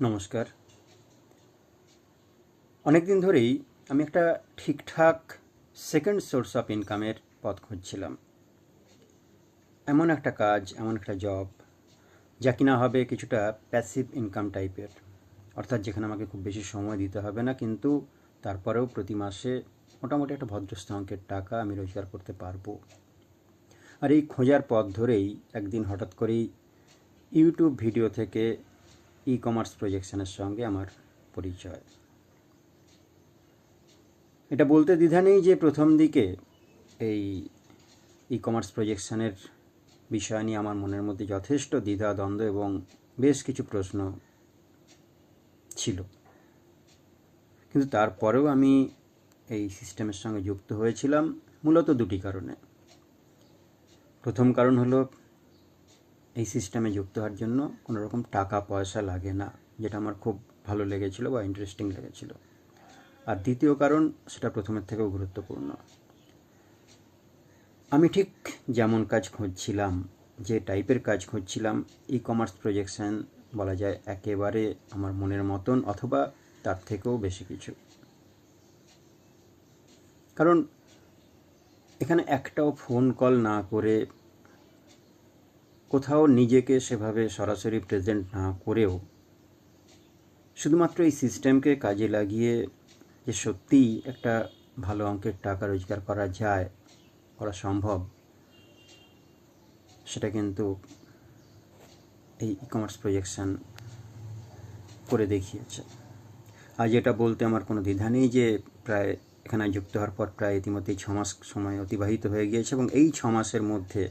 নমস্কার। অনেক দিন ধরেই আমি একটা ঠিকঠাক সেকেন্ড সোর্স অফ ইনকামের পথ খুঁজছিলাম। এমন একটা কাজ, এমন একটা জব যা কিনা হবে কিছুটা প্যাসিভ ইনকাম টাইপের, অর্থাৎ যেখানে আমাকে খুব বেশি সময় দিতে হবে না, কিন্তু তারপরেও প্রতি মাসে মোটামুটি একটা ভদ্রস্থ অঙ্কের টাকা আমি রোজগার করতে পারবো। আর এই খোঁজার পথ ধরেই একদিন হঠাৎ করেই ইউটিউব ভিডিও থেকে ই কমার্স প্রজেকশনের সঙ্গে আমার পরিচয়। এটা বলতে দ্বিধা নেই যে প্রথম দিকে এই ই কমার্স প্রজেকশনের বিষয় নিয়ে আমার মনের মধ্যে যথেষ্ট দ্বিধা দ্বন্দ্ব এবং বেশ কিছু প্রশ্ন ছিল, কিন্তু তারপরেও আমি এই সিস্টেমের সঙ্গে যুক্ত হয়েছিলাম মূলত দুটি কারণে। প্রথম কারণ হলো এই সিস্টেমে যুক্ত হওয়ার জন্য কোনো রকম টাকা পয়সা লাগে না, যেটা আমার খুব ভালো লেগেছিল বা ইন্টারেস্টিং লেগেছিল। আর দ্বিতীয় কারণ, সেটা প্রথমের থেকেও গুরুত্বপূর্ণ, আমি ঠিক যেমন কাজ খুঁজছিলাম, যে টাইপের কাজ খুঁজছিলাম, ই কমার্স প্রজেকশন বলা যায় একেবারে আমার মনের মতন, অথবা তার থেকেও বেশি কিছু। কারণ এখানে একটাও ফোন কল না করে, কোথাও নিজেকে সেভাবে সরাসরি প্রেজেন্ট না করেও, শুধুমাত্র এই সিস্টেমকে কাজে লাগিয়ে যে সত্যিই একটা ভালো অঙ্কের টাকা রোজগার করা যায়, করা সম্ভব, সেটা কিন্তু এই ই কমার্স প্রজেকশন করে দেখিয়েছে। আজ এটা বলতে আমার কোনো দ্বিধা নেই যে প্রায় এখানে যুক্ত হওয়ার পর প্রায় ইতিমধ্যেই 6 মাস সময় অতিবাহিত হয়ে গিয়েছে, এবং এই 6 মাসের মধ্যে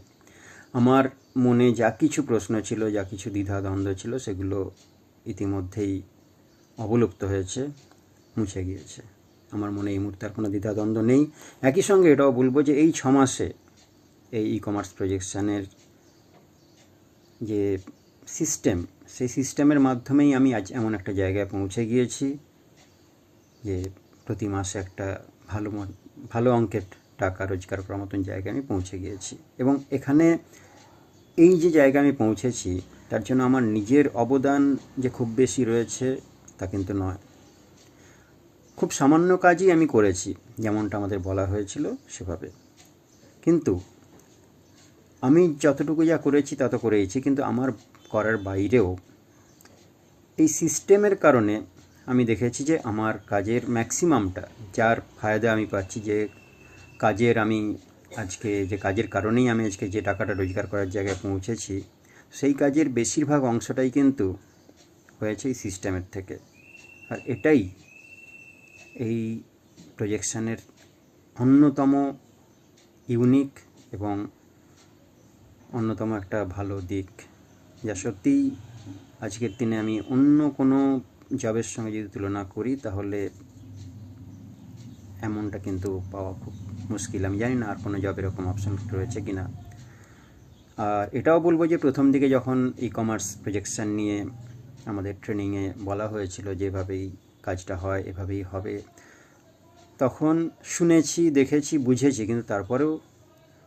আমার মনে যা কিছু প্রশ্ন ছিল, যা কিছু দ্বিধা দ্বন্দ্ব ছিল, সেগুলো ইতিমধ্যেই অবলুপ্ত হয়েছে, মুছে গিয়েছে। আমার মনে এই মুহূর্তে আর কোনো দ্বিধা দ্বন্দ্ব নেই। একই সঙ্গে এটাও বলবো যে এই 6 মাসে এই ই কমার্স প্রজেকশনের যে সিস্টেম, সেই সিস্টেমের মাধ্যমেই আমি আজ এমন একটা জায়গায় পৌঁছে গিয়েছি যে প্রতি মাসে একটা ভালো অঙ্কের টাকা রোজগার করার মতন জায়গায় আমি পৌঁছে গিয়েছি। এবং এখানে এই যে জায়গায় আমি পৌঁছেছি, তার জন্য আমার নিজের অবদান যে খুব বেশি রয়েছে তা কিন্তু নয়। খুব সামান্য কাজই আমি করেছি, যেমনটা আমাদের বলা হয়েছিল সেভাবে। কিন্তু আমি যতটুকু যা করেছি তা তো করেইছি, কিন্তু আমার করার বাইরেও এই সিস্টেমের কারণে আমি দেখেছি যে আমার কাজের ম্যাক্সিমামটা, যার ফায়দা আমি পাচ্ছি, যে কাজের কারণেই আমি আজকে যে টাকাটা রোজগার করার জায়গায় পৌঁছেছি, সেই কাজের বেশিরভাগ অংশটাই কিন্তু হয়েছে এই সিস্টেমের থেকে। আর এটাই এই প্রজেকশনের অন্যতম ইউনিক এবং অন্যতম একটা ভালো দিক, যা সত্যিই আজকের দিনে আমি অন্য কোনো জবের সঙ্গে যদি তুলনা করি, তাহলে এমনটা কিন্তু পাওয়া খুব মুশকিল। আমি জানি না আর কোনো জব এরকম অপশন রয়েছে কি না। আর এটাও বলবো যে প্রথম দিকে যখন ই কমার্স প্রজেকশন নিয়ে আমাদের ট্রেনিংয়ে বলা হয়েছিল যেভাবেই কাজটা হয়, এভাবেই হবে, তখন শুনেছি, দেখেছি, বুঝেছি, কিন্তু তারপরেও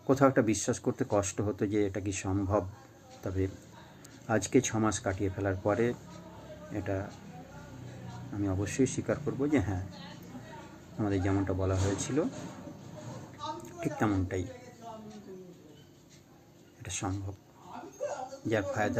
কোথাও একটা বিশ্বাস করতে কষ্ট হতো যে এটা কি সম্ভব। তবে আজকে 6 মাস কাটিয়ে ফেলার পরে এটা আমি অবশ্যই স্বীকার করব যে হ্যাঁ, আমাদের যেমনটা বলা হয়েছিল ঠিক তেমনটাই এটা সম্ভব, যার ফায়দা